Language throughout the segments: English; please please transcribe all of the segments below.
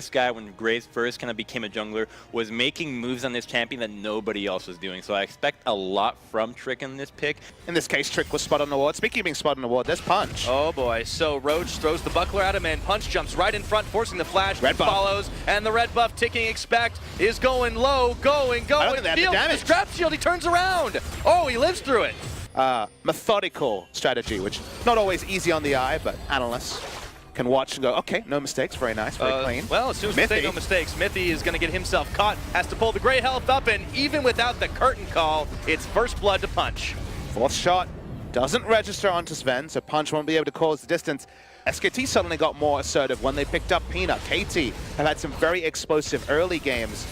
This guy, when Graves first kind of became a jungler, was making moves on this champion that nobody else was doing. So I expect a lot from Trick in this pick. In this case, Trick was spot on the ward. Speaking of being spot on the ward, there's Punch. Oh boy, so Roach throws the buckler at him and Punch jumps right in front, forcing the flash. Red buff follows, and the red buff ticking. Expect is going low, going. I don't think they had the damage. Trap shield, he turns around. Oh, he lives through it. Methodical strategy, which not always easy on the eye, but analysts can watch and go, okay, no mistakes, very nice, very clean. Well, as soon as we say no mistakes, Mithy is going to get himself caught, has to pull the gray health up, and even without the curtain call, it's first blood to Punch. Fourth shot doesn't register onto Sven, so Punch won't be able to close the distance. SKT suddenly got more assertive when they picked up Peanut. KT have had some very explosive early games.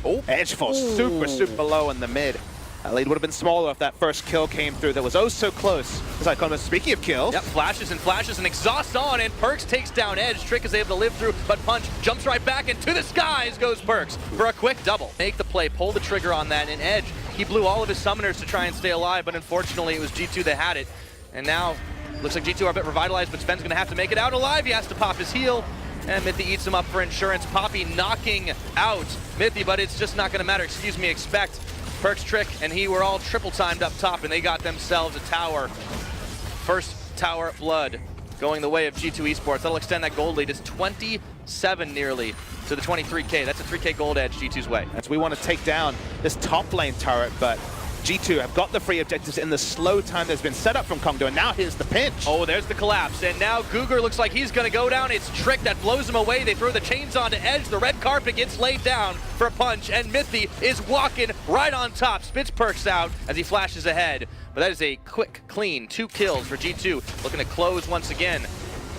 Oh, Edge falls super low in the mid. That lead would have been smaller if that first kill came through. That was oh so close. As I call it, speaking of kills. Yep, flashes and exhaust on, and Perks takes down Edge. Trick is able to live through, but Punch jumps right back, and to the skies goes Perks for a quick double. Make the play, pull the trigger on that, and Edge, he blew all of his summoners to try and stay alive, but unfortunately it was G2 that had it. And now, looks like G2 are a bit revitalized, but Sven's gonna have to make it out alive. He has to pop his heal, and Mithy eats him up for insurance. Poppy knocking out Mithy, but it's just not gonna matter. Excuse me, Expect. Perks, Trick, and he were all triple timed up top, and they got themselves a tower. First tower blood going the way of G2 Esports. That'll extend that gold lead. It's 27 nearly to the 23K. That's a 3K gold edge G2's way. We want to take down this top lane turret, but G2 have got the free objectives in the slow time that's been set up from Kongdoo, and now here's the pinch. Oh, there's the collapse, and now Guger looks like he's gonna go down. It's Trick that blows him away. They throw the chains onto Edge. The red carpet gets laid down for a Punch, and Mithy is walking right on top. Spits Perks out as he flashes ahead. But that is a quick, clean 2 kills for G2. Looking to close once again,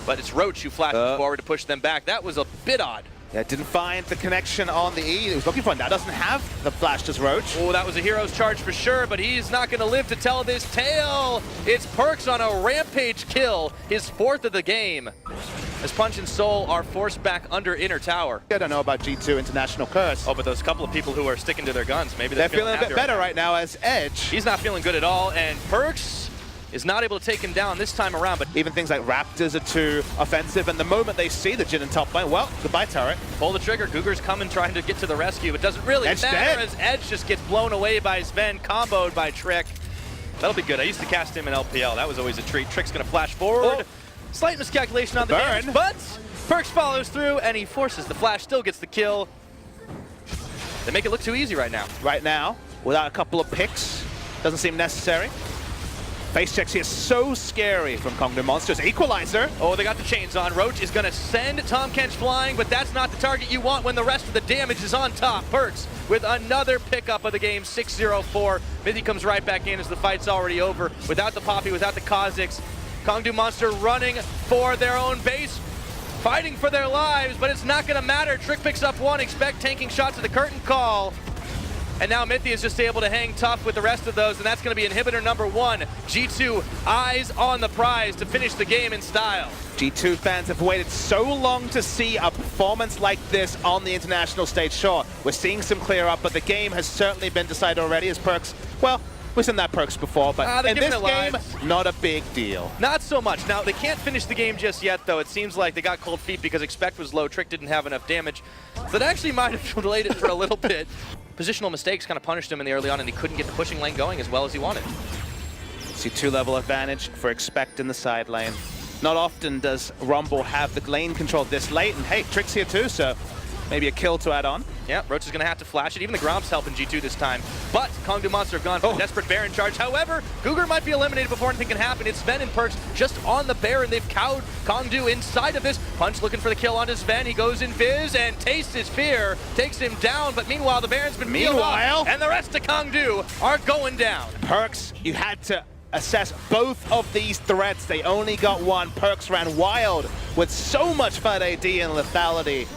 but it's Roach who flashes forward to push them back. That was a bit odd. Yeah, didn't find the connection on the E. He was looking for it. Now doesn't have the flash to Roach. Oh, that was a hero's charge for sure, but he's not going to live to tell this tale. It's Perks on a rampage kill, his 4th of the game. As Punch and Soul are forced back under inner tower. I don't know about G2 International Curse. Oh, but those couple of people who are sticking to their guns, maybe they're feeling a bit better right now as Edge. He's not feeling good at all, and Perks is not able to take him down this time around. But even things like Raptors are too offensive, and the moment they see the Jhin in top lane, well, goodbye turret. Pull the trigger. Guger's coming, trying to get to the rescue. It doesn't really matter as Edge just gets blown away by Sven, comboed by Trick. That'll be good. I used to cast him in LPL. That was always a treat. Trick's gonna flash forward. Slight miscalculation on the damage, but Perks follows through, and he forces the flash, still gets the kill. They make it look too easy right now. Right now, without a couple of picks, doesn't seem necessary. Face checks here, so scary from Kongdoo Monsters. Equalizer. Oh, they got the chains on. Roach is going to send Tom Kench flying, but that's not the target you want when the rest of the damage is on top. Perks with another pickup of the game, 6-0-4. Mithy comes right back in as the fight's already over. Without the Poppy, without the Kha'Zix. Kongdoo Monster running for their own base, fighting for their lives, but it's not going to matter. Trick picks up 1, Expect tanking shots at the curtain call. And now Mithy is just able to hang tough with the rest of those, and that's going to be inhibitor number 1. G2 eyes on the prize to finish the game in style. G2 fans have waited so long to see a performance like this on the international stage. Sure, we're seeing some clear up, but the game has certainly been decided already as Perks, well, we've seen that Perks before, but in this game, not a big deal. Not so much. Now, they can't finish the game just yet, though. It seems like they got cold feet because Expect was low, Trick didn't have enough damage. So that actually might have delayed it for a little bit. Positional mistakes kind of punished him in the early on, and he couldn't get the pushing lane going as well as he wanted. See 2-level advantage for Expect in the side lane. Not often does Rumble have the lane control this late, and hey, Trick's here too, so maybe a kill to add on. Yeah, Roach is going to have to flash it. Even the Gromp's helping G2 this time. But Kongdoo Monster have gone for a desperate Baron charge. However, Guger might be eliminated before anything can happen. It's Sven and Perks just on the Baron. They've cowed Kongdoo inside of this. Punch looking for the kill onto Sven. He goes in Viz and tastes his fear. Takes him down, but meanwhile, the Baron's been peeled off, and the rest of Kongdoo are going down. Perks, you had to assess both of these threats. They only got one. Perks ran wild with so much FUD AD and lethality.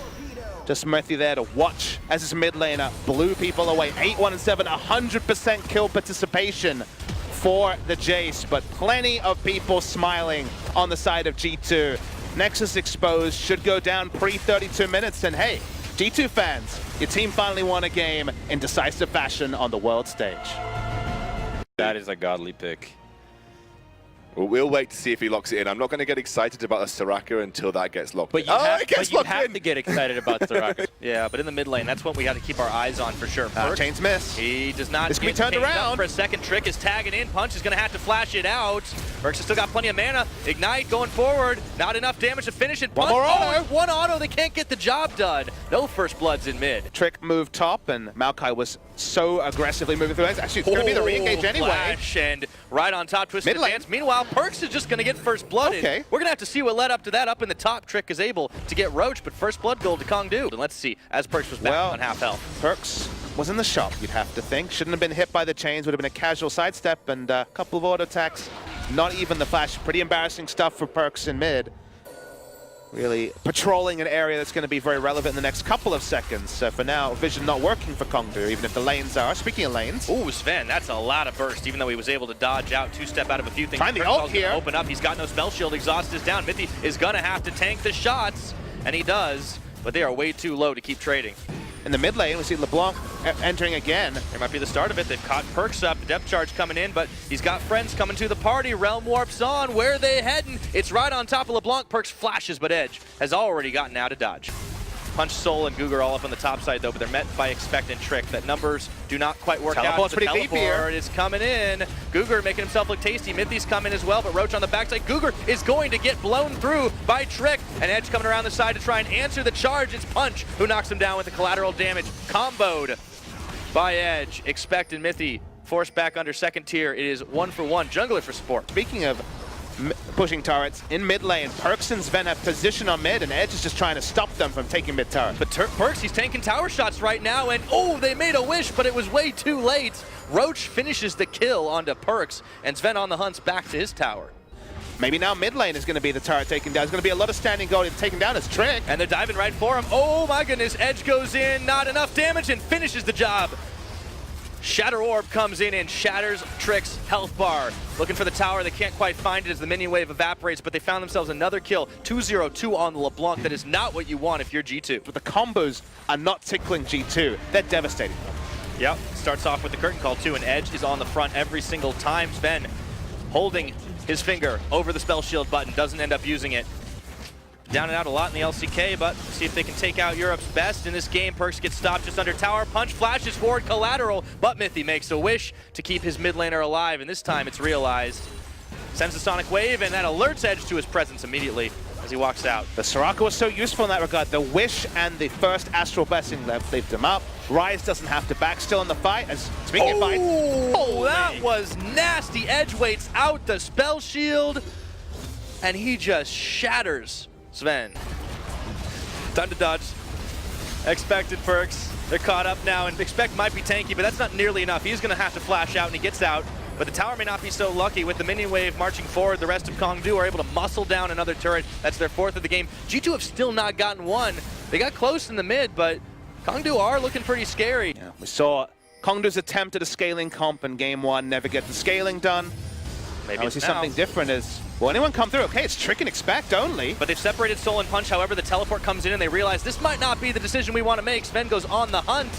Just Mithy there to watch as his mid laner blew people away. 8-1-7, 100% kill participation for the Jace, but plenty of people smiling on the side of G2. Nexus exposed, should go down pre-32 minutes, and hey, G2 fans, your team finally won a game in decisive fashion on the world stage. That is a godly pick. Well, we'll wait to see if he locks it in. I'm not going to get excited about a Soraka until that gets locked in. But you have to get excited about Soraka. Yeah, but in the mid lane, that's what we have to keep our eyes on for sure. Chains miss. He does not This can be get turned changed up around. for a second. Trick is tagging in. Punch is going to have to flash it out. Perks has still got plenty of mana. Ignite going forward. Not enough damage to finish it. Punch, One more auto. one auto. They can't get the job done. No first bloods in mid. Trick moved top, and Maokai was so aggressively moving through lanes. Actually, it's going to be the re-engage anyway. Flash and right on top, twisted Mid lane. advance. Meanwhile, Perks is just going to get first blood. Okay. We're going to have to see what led up to that. Up in the top, Trick is able to get Roach, but first blood gold to Kongdoo. And let's see, as Perks was back on half health. Perks was in the shop, you'd have to think. Shouldn't have been hit by the chains, would have been a casual sidestep and a couple of auto attacks. Not even the flash. Pretty embarrassing stuff for Perks in mid. Really patrolling an area that's going to be very relevant in the next couple of seconds. So for now, vision not working for Kongdoo, even if the lanes are. Speaking of lanes. Ooh, Sven, that's a lot of burst, even though he was able to dodge out, two-step out of a few things. Find the ult here. Open up, he's got no spell shield, exhaust is down. Mithy is gonna have to tank the shots, and he does, but they are way too low to keep trading. In the mid lane, we see LeBlanc entering again. There might be the start of it. They've caught Perks up, depth charge coming in, but he's got friends coming to the party. Realm warps on. Where are they heading? It's right on top of LeBlanc. Perks flashes, but Edge has already gotten out of dodge. Punch, Soul, and Cougar all up on the top side, though, but they're met by Expect and Trick. That numbers do not quite work Teleport's out. The pretty deep here. teleport is coming in. Cougar making himself look tasty. Mithy's coming as well, but Roach on the backside. Cougar is going to get blown through by Trick, and Edge coming around the side to try and answer the charge. It's Punch who knocks him down with the collateral damage. Comboed by Edge. Expect and Mithy forced back under second tier. It is 1-for-1. Jungler for support. Speaking of pushing turrets, in mid lane, Perks and Sven have position on mid, and Edge is just trying to stop them from taking mid turret. But Perks, he's tanking tower shots right now, and oh, they made a wish, but it was way too late. Roach finishes the kill onto Perks, and Sven on the hunt's back to his tower. Maybe now mid lane is going to be the turret taken down. There's going to be a lot of standing gold taken down as Trick. And they're diving right for him. Oh my goodness, Edge goes in, not enough damage, and finishes the job. Shatter Orb comes in and shatters Trick's health bar. Looking for the tower, they can't quite find it as the minion wave evaporates, but they found themselves another kill. 2-0-2 on LeBlanc. That is not what you want if you're G2. But the combos are not tickling G2. They're devastating. Yep, starts off with the curtain call too, and Edge is on the front every single time. Sven holding his finger over the spell shield button, doesn't end up using it. Down and out a lot in the LCK, but see if they can take out Europe's best in this game. Perks gets stopped just under tower. Punch flashes forward collateral, but Mithy makes a wish to keep his mid laner alive, and this time it's realized. Sends the Sonic Wave, and that alerts Edge to his presence immediately as he walks out. The Soraka was so useful in that regard. The wish and the first Astral Blessing lifted him up. Rise doesn't have to back still in the fight. As speaking of fight, Oh, that was nasty. Edge waits out the spell shield, and he just shatters Sven. Time to dodge. Expected Perks. They're caught up now, and Expect might be tanky, but that's not nearly enough. He's going to have to flash out, and he gets out. But the tower may not be so lucky. With the minion wave marching forward, the rest of Kongdoo are able to muscle down another turret. That's their fourth of the game. G2 have still not gotten one. They got close in the mid, but Kongdoo are looking pretty scary. yeah, we saw Kongdoo's attempt at a scaling comp in game one never get the scaling done. Maybe Now we it's see now. something different as, will anyone come through? Okay, it's Trick and Expect only. But they've separated Soul and Punch. However, the teleport comes in and they realize this might not be the decision we want to make. Sven goes on the hunt,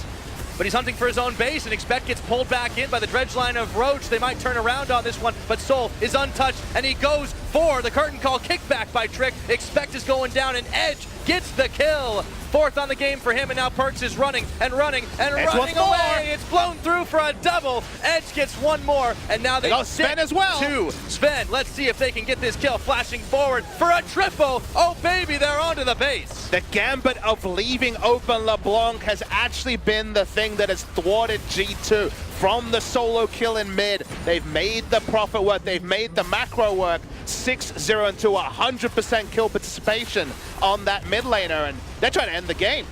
but he's hunting for his own base, and Expect gets pulled back in by the dredge line of Roach. They might turn around on this one, but Soul is untouched, and he goes for the curtain call. Kickback by Trick. Expect is going down, and Edge gets the kill. Fourth on the game for him, and now Perks is running and running and running away. It's blown through for a double. Edge gets one more, and now they got Sven as well. Two. Sven, let's see if they can get this kill. Flashing forward for a triple. Oh baby, they're onto the base. The gambit of leaving open LeBlanc has actually been the thing that has thwarted G2 from the solo kill in mid. They've made the profit work, they've made the macro work. 6-0 and 2, 100% kill participation on that mid laner, and they're trying to end the game.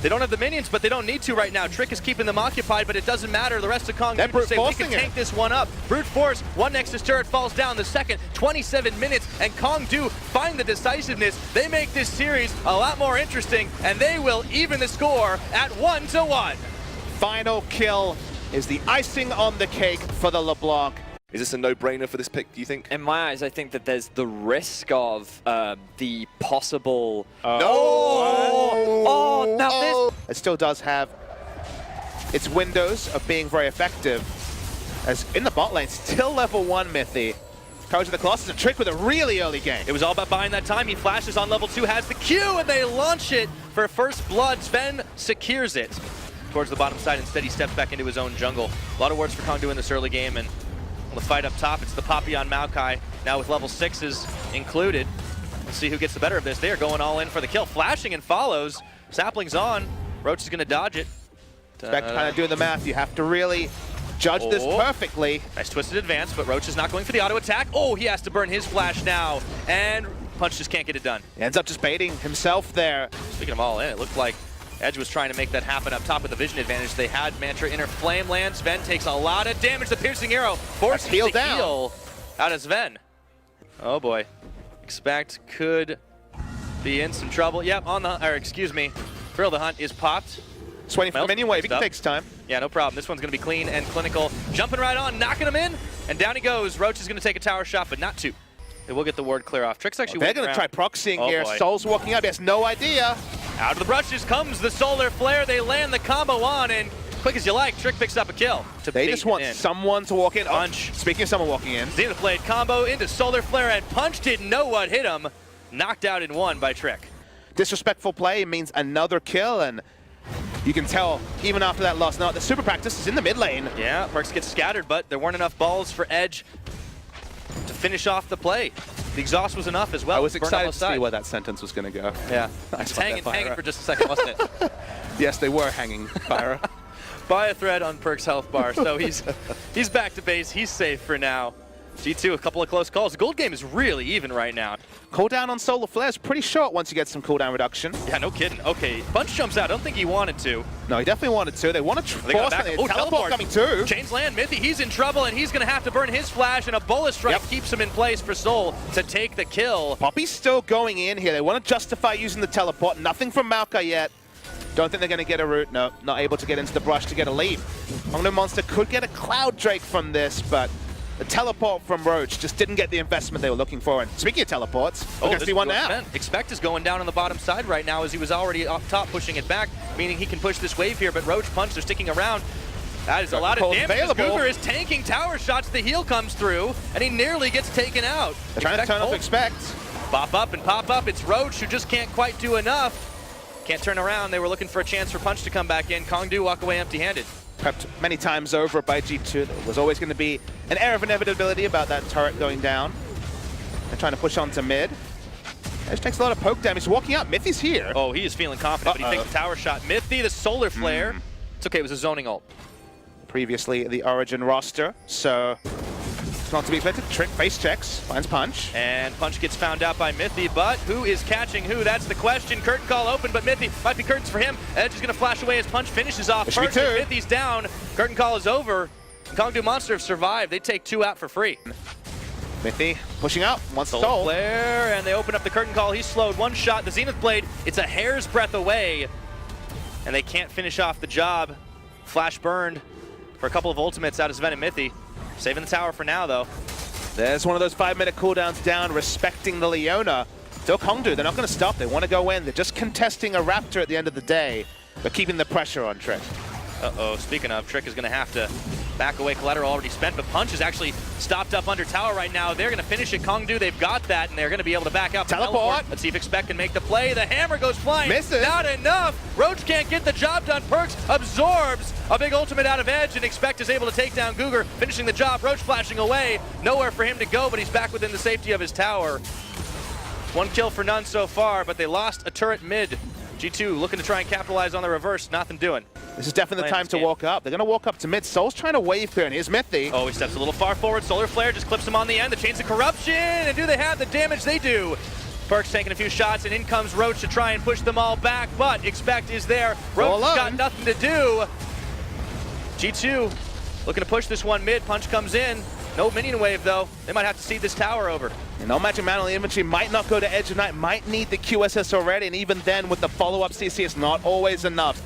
They don't have the minions, but they don't need to right now. Trick is keeping them occupied, but it doesn't matter. The rest of Kongdoo They're brute say we forcing can it. tank this one up. Brute force, one Nexus turret falls down. The second, 27 minutes, and Kongdoo find the decisiveness. They make this series a lot more interesting, and they will even the score at 1-1. Final kill is the icing on the cake for the LeBlanc. Is this a no-brainer for this pick, do you think? In my eyes, I think that there's the risk of the possible... It still does have its windows of being very effective. As in the bot lane, still level 1 Mithy. Courage of the Colossus, a Trick with a really early game. It was all about buying that time. He flashes on level 2, has the Q, and they launch it for first blood. Sven secures it towards the bottom side. Instead, he steps back into his own jungle. A lot of words for Kongdoo in this early game, and the fight up top, it's the Poppy on Maokai, now with level 6s included. Let's see who gets the better of this. They are going all in for the kill. Flashing and follows. Sapling's on. Roach is going to dodge it. Expect kind of doing the math. You have to really judge this perfectly. Nice twisted advance, but Roach is not going for the auto attack. Oh, he has to burn his flash now, and Punch just can't get it done. He ends up just baiting himself there. Speaking of all in, it looked like Edge was trying to make that happen up top with the vision advantage. They had Mantra Inner Flame land. Sven takes a lot of damage. The piercing arrow forces the heal out of Sven. Oh boy. Expect could be in some trouble. Yep, on the, or excuse me, Thrill the Hunt is popped. Swinging from minion wave, he takes time. Yeah, no problem. This one's going to be clean and clinical. Jumping right on, knocking him in, and down he goes. Roach is going to take a tower shot, but not two. They will get the ward clear off. Trick's actually they're going to try proxying here. Boy. Soul's walking up, he has no idea. Out of the brushes comes the solar flare. They land the combo on, and quick as you like, Trick picks up a kill. They just want someone to walk in. Punch. Speaking of someone walking in. Zenith Blade combo into solar flare, and Punch didn't know what hit him. Knocked out in one by Trick. Disrespectful play means another kill, and you can tell even after that loss. Now the super practice is in the mid lane. Yeah, Perks gets scattered, but there weren't enough balls for Edge to finish off the play. The exhaust was enough as well. I was excited to see where that sentence was going to go. Yeah, it's hanging for just a second, wasn't it? Yes, they were hanging, Pyra. Buy a thread on Perks health bar, so he's back to base. He's safe for now. G2, a couple of close calls. The gold game is really even right now. Cooldown on Solar Flare is pretty short once you get some cooldown reduction. Yeah, no kidding. Okay, Punch jumps out. I don't think he wanted to. No, he definitely wanted to. They want to force it. Teleport coming too. Chains land. Mithy, he's in trouble, and he's going to have to burn his flash, and a bullet strike keeps him in place for Soul to take the kill. Poppy's still going in here. They want to justify using the teleport. Nothing from Maokai yet. Don't think they're going to get a root. No, not able to get into the brush to get a lead. Kongdoo Monster could get a Cloud Drake from this, but the teleport from Roach just didn't get the investment they were looking for. And speaking of teleports, we're going to see one now. Expect is going down on the bottom side right now as he was already up top pushing it back, meaning he can push this wave here, but Roach Punch, they're sticking around. That is a lot of damage. Cougar is tanking tower shots. The heal comes through, and he nearly gets taken out. They're trying to turn off Expect. Pop up and pop up. It's Roach who just can't quite do enough. Can't turn around. They were looking for a chance for Punch to come back in. Kongdoo walk away empty-handed. Prepped many times over by G2. There was always going to be an air of inevitability about that turret going down. They're trying to push on to mid. Edge takes a lot of poke damage. Walking up. Mithy's here. Oh, he is feeling confident, but he takes the tower shot. Mithy, the solar flare. It's okay. It was a zoning ult. Previously the Origin roster, so it's not to be expected. Trick face checks, finds Punch. And Punch gets found out by Mithy, but who is catching who? That's the question. Curtain call open, but Mithy might be curtains for him. Edge is going to flash away as Punch finishes off. Mithy's down. Curtain call is over. Kongdoo Monster have survived. They take two out for free. Mithy pushing up, wants Soul flare, and they open up the curtain call. He's slowed. One shot. The Zenith Blade, it's a hair's breadth away, and they can't finish off the job. Flash burned for a couple of ultimates out of Sven and Mithy. Saving the tower for now, though. There's one of those 5-minute cooldowns down, respecting the Leona. Still Kongdoo, they're not going to stop. They want to go in. They're just contesting a Raptor at the end of the day, but keeping the pressure on Trick. Uh-oh, speaking of, Trick is going to have to back away. Collateral already spent, but Punch is actually stopped up under tower right now. They're going to finish it. Kongdoo, they've got that, and they're going to be able to back out. Teleport. Let's see if Expect can make the play. The hammer goes flying. Misses. Not enough. Roach can't get the job done. Perks absorbs a big ultimate out of Edge, and Expect is able to take down Cougar, finishing the job. Roach flashing away. Nowhere for him to go, but he's back within the safety of his tower. One kill for none so far, but they lost a turret mid. G2 looking to try and capitalize on the reverse. Nothing doing. This is definitely the time to walk up. They're going to walk up to mid. Soul's trying to wave clear, and here's Mithy. Oh, he steps a little far forward. Solar Flare just clips him on the end. The Chains of Corruption, and do they have the damage? They do. Perks taking a few shots, and in comes Roach to try and push them all back, but Expect is there. Roach got nothing to do. G2 looking to push this one mid. Punch comes in. No minion wave, though. They might have to see this tower over. And no Magic Man on the infantry might not go to Edge of Night, might need the QSS already, and even then with the follow-up CC, it's not always enough.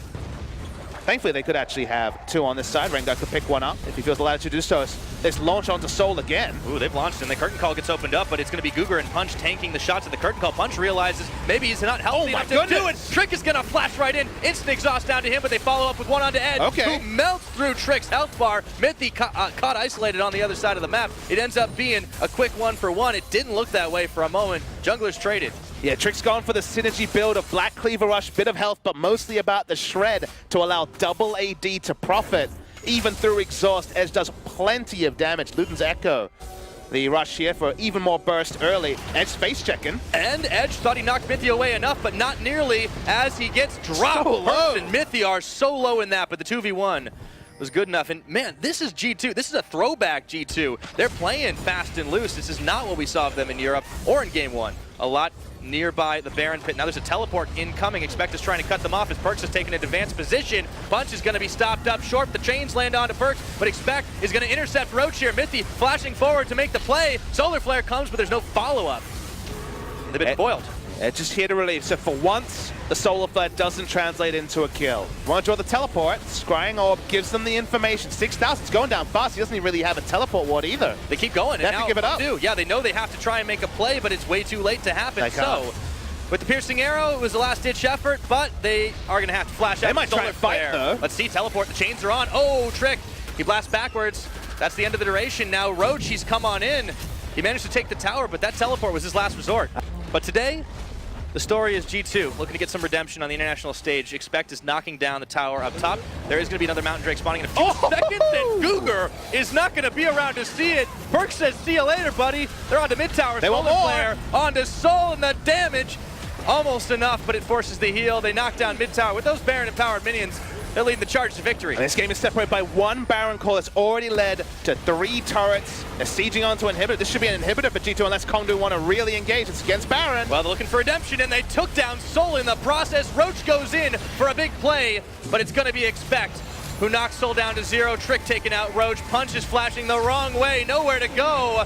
Thankfully, they could actually have two on this side. Rengar could pick one up if he feels allowed to do so. this launch onto Soul again. Ooh, they've launched and the curtain call gets opened up, but it's going to be Cougar and Punch tanking the shots at the curtain call. Punch realizes maybe he's not healthy enough to do it. Trick is going to flash right in. Instant exhaust down to him, but they follow up with one onto Edge, who melts through Trick's health bar. Mithy caught isolated on the other side of the map. It ends up being a quick 1-for-1. It didn't look that way for a moment. Junglers traded. Yeah, Trick's gone for the synergy build of Black Cleaver Rush, bit of health, but mostly about the shred to allow double AD to profit. Even through exhaust, Edge does plenty of damage. Luden's Echo, the rush here for even more burst early. Edge face checking. And Edge thought he knocked Mithy away enough, but not nearly as he gets dropped. So low. Perks and Mithy are so low in that, but the 2v1 was good enough. And man, this is G2. This is a throwback G2. They're playing fast and loose. This is not what we saw of them in Europe or in Game 1. A lot nearby the Baron pit. Now there's a teleport incoming. Expect is trying to cut them off as Perks is taking an advanced position. Punch is going to be stopped up short. The chains land onto Perks, but Expect is going to intercept Roach here. Mithy flashing forward to make the play. Solar Flare comes, but there's no follow-up. They've been spoiled. Edge is here to relieve. So for once, the Solar Flare doesn't translate into a kill. Want to draw the teleport? Scrying Orb gives them the information. 6,000's going down fast. He doesn't even really have a teleport ward either. They keep going. They have to give it up. Yeah, they know they have to try and make a play, but it's way too late to happen. So, with the piercing arrow, it was a last-ditch effort, but they are going to have to flash out. They might try and fight, though. Let's see, teleport. The chains are on. Oh, Trick. He blasts backwards. That's the end of the duration. Now, Roach, he's come on in. He managed to take the tower, but that teleport was his last resort. But today, the story is G2 looking to get some redemption on the international stage. Expect is knocking down the tower up top. There is going to be another Mountain Drake spawning in a few seconds, and Cougar is not going to be around to see it. Perks says, see you later, buddy. They're on to mid tower. They want more. Player on to Soul, and the damage almost enough, but it forces the heal. They knock down mid tower with those Baron empowered minions. They're leading the charge to victory. And this game is separated by one Baron call that's already led to 3 turrets. They're sieging onto inhibitor. This should be an inhibitor for G2 unless Kongdoo want to really engage. It's against Baron. Well, they're looking for redemption, and they took down Soul in the process. Roach goes in for a big play, but it's going to be Expect, who knocks Soul down to 0. Trick taking out Roach. Punch is flashing the wrong way. Nowhere to go.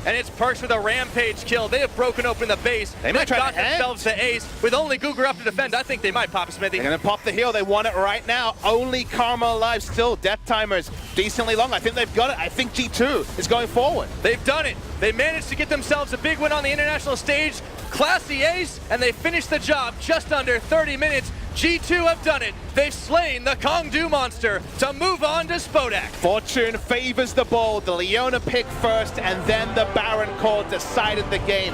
And it's Perks with a rampage kill. They have broken open the base. They might try got themselves the ace. With only Cougar up to defend, I think they might pop a Smithy. They're going to pop the heal. They want it right now. Only Karma alive still. Death timers decently long. I think they've got it. I think G2 is going forward. They've done it. They managed to get themselves a big win on the international stage. Classy ace, and they finished the job just under 30 minutes. G2 have done it. They've slain the Kongdoo monster to move on to Spodak. Fortune favors the bold. The Leona pick first, and then the Baron call decided the game.